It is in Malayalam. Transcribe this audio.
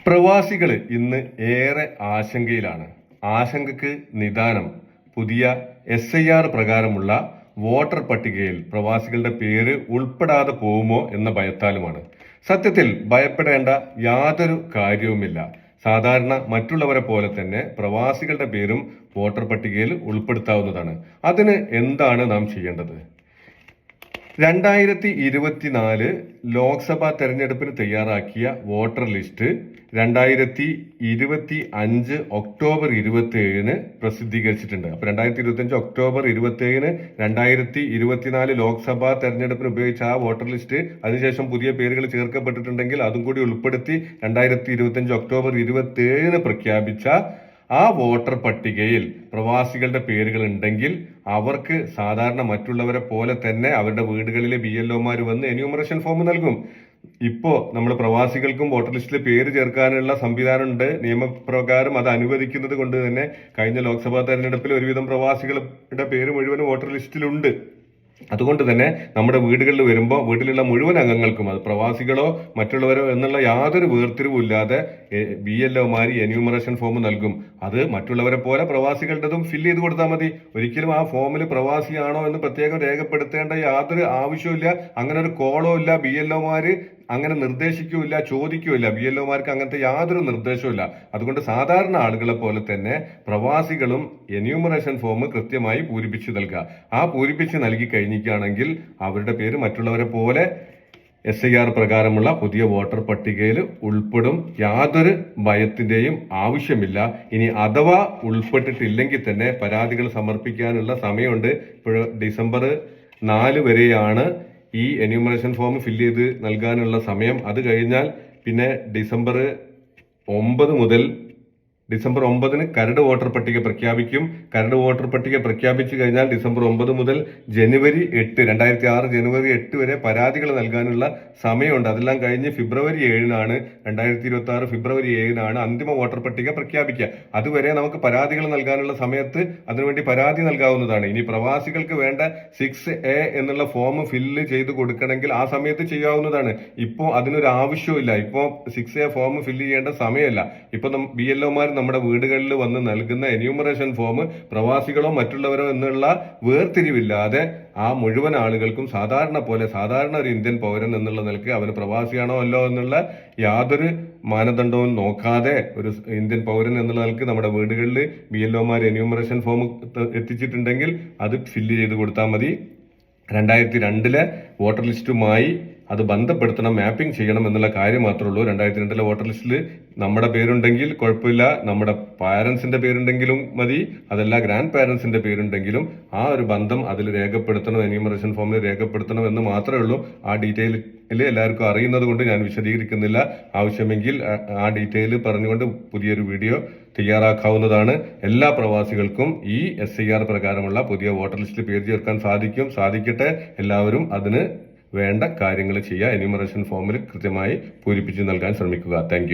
പ്രവാസികൾ ഇന്ന് ഏറെ ആശങ്കയിലാണ്. ആശങ്കക്ക് നിദാനം പുതിയ SIR പ്രകാരമുള്ള വോട്ടർ പട്ടികയിൽ പ്രവാസികളുടെ പേര് ഉൾപ്പെടാതെ പോകുമോ എന്ന ഭയത്താലുമാണ്. സത്യത്തിൽ ഭയപ്പെടേണ്ട യാതൊരു കാര്യവുമില്ല. സാധാരണ മറ്റുള്ളവരെ പോലെ തന്നെ പ്രവാസികളുടെ പേരും വോട്ടർ പട്ടികയിൽ ഉൾപ്പെടുത്താവുന്നതാണ്. അതിന് എന്താണ് നാം ചെയ്യേണ്ടത്? 2024 ലോക്സഭാ തെരഞ്ഞെടുപ്പിന് തയ്യാറാക്കിയ വോട്ടർ ലിസ്റ്റ് 2025 ഒക്ടോബർ 27 പ്രസിദ്ധീകരിച്ചിട്ടുണ്ട്. അപ്പൊ 2025 ഒക്ടോബർ 27 2024 ലോക്സഭാ തെരഞ്ഞെടുപ്പിന് ഉപയോഗിച്ച ആ വോട്ടർ ലിസ്റ്റ് അതിനുശേഷം പുതിയ പേരുകൾ ചേർക്കപ്പെട്ടിട്ടുണ്ടെങ്കിൽ അതും കൂടി ഉൾപ്പെടുത്തി 2025 ഒക്ടോബർ 27 പ്രഖ്യാപിച്ച ആ വോട്ടർ പട്ടികയിൽ പ്രവാസികളുടെ പേരുകൾ ഉണ്ടെങ്കിൽ അവർക്ക് സാധാരണ മറ്റുള്ളവരെ പോലെ തന്നെ അവരുടെ വീടുകളിലെ BLOമാർ വന്ന് എന്യൂമറേഷൻ ഫോം നൽകും. ഇപ്പോ നമ്മൾ പ്രവാസികൾക്കും വോട്ടർ ലിസ്റ്റിൽ പേര് ചേർക്കാനുള്ള സംവിധാനമുണ്ട്. നിയമപ്രകാരം അത് അനുവദിക്കുന്നത് കൊണ്ട് തന്നെ കഴിഞ്ഞ ലോക്സഭാ തെരഞ്ഞെടുപ്പിൽ ഒരുവിധം പ്രവാസികളുടെ പേര് മുഴുവൻ വോട്ടർ ലിസ്റ്റിലുണ്ട്. അതുകൊണ്ട് തന്നെ നമ്മുടെ വീടുകളിൽ വരുമ്പോൾ വീട്ടിലുള്ള മുഴുവൻ അംഗങ്ങൾക്കും, അത് പ്രവാസികളോ മറ്റുള്ളവരോ എന്നുള്ള യാതൊരു വേർതിരിവും ഇല്ലാതെ BLOമാർ എന്യൂമറേഷൻ ഫോം നൽകും. അത് മറ്റുള്ളവരെ പോലെ പ്രവാസികളുടേതും ഫില്ല് ചെയ്ത് കൊടുത്താൽ മതി. ഒരിക്കലും ആ ഫോമിൽ പ്രവാസിയാണോ എന്ന് പ്രത്യേകം രേഖപ്പെടുത്തേണ്ട യാതൊരു ആവശ്യമില്ല. അങ്ങനെ ഒരു കോളോ ഇല്ല. BLOമാർ അങ്ങനെ നിർദ്ദേശിക്കൂല, ചോദിക്കൂല. BLOമാർക്ക് അങ്ങനത്തെ യാതൊരു നിർദ്ദേശവും. അതുകൊണ്ട് സാധാരണ ആളുകളെ പോലെ തന്നെ പ്രവാസികളും എന്യൂമറേഷൻ ഫോം കൃത്യമായി പൂരിപ്പിച്ചു നൽകുക. ആ പൂരിപ്പിച്ച് നൽകി കഴിഞ്ഞിരിക്കുകയാണെങ്കിൽ അവരുടെ പേര് മറ്റുള്ളവരെ പോലെ SIR പ്രകാരമുള്ള പുതിയ വോട്ടർ പട്ടികയിൽ ഉൾപ്പെടും. യാതൊരു ഭയത്തിന്റെയും ആവശ്യമില്ല. ഇനി അഥവാ ഉൾപ്പെട്ടിട്ടില്ലെങ്കിൽ തന്നെ പരാതികൾ സമർപ്പിക്കാനുള്ള സമയമുണ്ട്. ഇപ്പോൾ ഡിസംബർ 4 വരെയാണ് ഈ എന്യൂമറേഷൻ ഫോം ഫില്ല് ചെയ്ത് നൽകാനുള്ള സമയം. അത് കഴിഞ്ഞാൽ പിന്നെ ഡിസംബർ 9 കരട് വോട്ടർ പട്ടിക പ്രഖ്യാപിക്കും. കരട് വോട്ടർ പട്ടിക പ്രഖ്യാപിച്ചു കഴിഞ്ഞാൽ ഡിസംബർ 9 മുതൽ ജനുവരി 8 2006 ജനുവരി 8 വരെ പരാതികൾ നൽകാനുള്ള സമയമുണ്ട്. അതെല്ലാം കഴിഞ്ഞ് ഫെബ്രുവരി 7 2026 ഫെബ്രുവരി 7 അന്തിമ വോട്ടർ പട്ടിക പ്രഖ്യാപിക്കുക. അതുവരെ നമുക്ക് പരാതികൾ നൽകാനുള്ള സമയത്ത് അതിനുവേണ്ടി പരാതി നൽകാവുന്നതാണ്. ഇനി പ്രവാസികൾക്ക് വേണ്ട 6A എന്നുള്ള ഫോം ഫില്ല് ചെയ്ത് കൊടുക്കണമെങ്കിൽ ആ സമയത്ത് ചെയ്യാവുന്നതാണ്. ഇപ്പോ അതിനൊരു ആവശ്യമില്ല. ഇപ്പോ 6A ഫോം ഫില്ല് ചെയ്യേണ്ട സമയമല്ല. ഇപ്പൊ BLOമാർ നമ്മുടെ വീടുകളിൽ വന്ന് നൽകുന്ന എന്യൂമറേഷൻ ഫോം പ്രവാസികളോ മറ്റുള്ളവരോ എന്നുള്ള വേർതിരിവില്ലാതെ ആ മുഴുവൻ ആളുകൾക്കും സാധാരണ ഒരു ഇന്ത്യൻ പൗരൻ എന്നുള്ള നിലയ്ക്ക് അവന് പ്രവാസിയാണോ അല്ലോ എന്നുള്ള യാതൊരു മാനദണ്ഡവും നോക്കാതെ ഒരു ഇന്ത്യൻ പൗരൻ എന്നുള്ള നിലയ്ക്ക് നമ്മുടെ വീടുകളിൽ BLOമാർ എന്യൂമറേഷൻ ഫോം എത്തിച്ചിട്ടുണ്ടെങ്കിൽ അത് ഫില്ല് ചെയ്ത് കൊടുത്താൽ മതി. 2002 വോട്ടർ ലിസ്റ്റുമായി അത് ബന്ധപ്പെടുത്തണം, മാപ്പിംഗ് ചെയ്യണം എന്നുള്ള കാര്യം മാത്രമേ ഉള്ളൂ. 2002 വോട്ടർ ലിസ്റ്റിൽ നമ്മുടെ പേരുണ്ടെങ്കിൽ കുഴപ്പമില്ല, നമ്മുടെ പാരന്റ്സിന്റെ പേരുണ്ടെങ്കിലും മതി, അതല്ല ഗ്രാൻഡ് പാരന്റ്സിന്റെ പേരുണ്ടെങ്കിലും ആ ഒരു ബന്ധം അതിൽ രേഖപ്പെടുത്തണം, എന്യൂമറേഷൻ ഫോമിൽ രേഖപ്പെടുത്തണം എന്ന് മാത്രമേ ഉള്ളൂ. ആ ഡീറ്റെയിൽ എല്ലാവർക്കും അറിയുന്നത് കൊണ്ട് ഞാൻ വിശദീകരിക്കുന്നില്ല. ആവശ്യമെങ്കിൽ ആ ഡീറ്റെയിൽ പറഞ്ഞുകൊണ്ട് പുതിയൊരു വീഡിയോ തയ്യാറാക്കാവുന്നതാണ്. എല്ലാ പ്രവാസികൾക്കും ഈ SIR പ്രകാരമുള്ള പുതിയ വോട്ടർ ലിസ്റ്റിൽ പേര് ചേർക്കാൻ സാധിക്കട്ടെ. എല്ലാവരും അതിന് വേണ്ട കാര്യങ്ങൾ ചെയ്യുക. എന്യൂമറേഷൻ ഫോമിൽ കൃത്യമായി പൂരിപ്പിച്ച് നൽകാൻ ശ്രമിക്കുക. താങ്ക്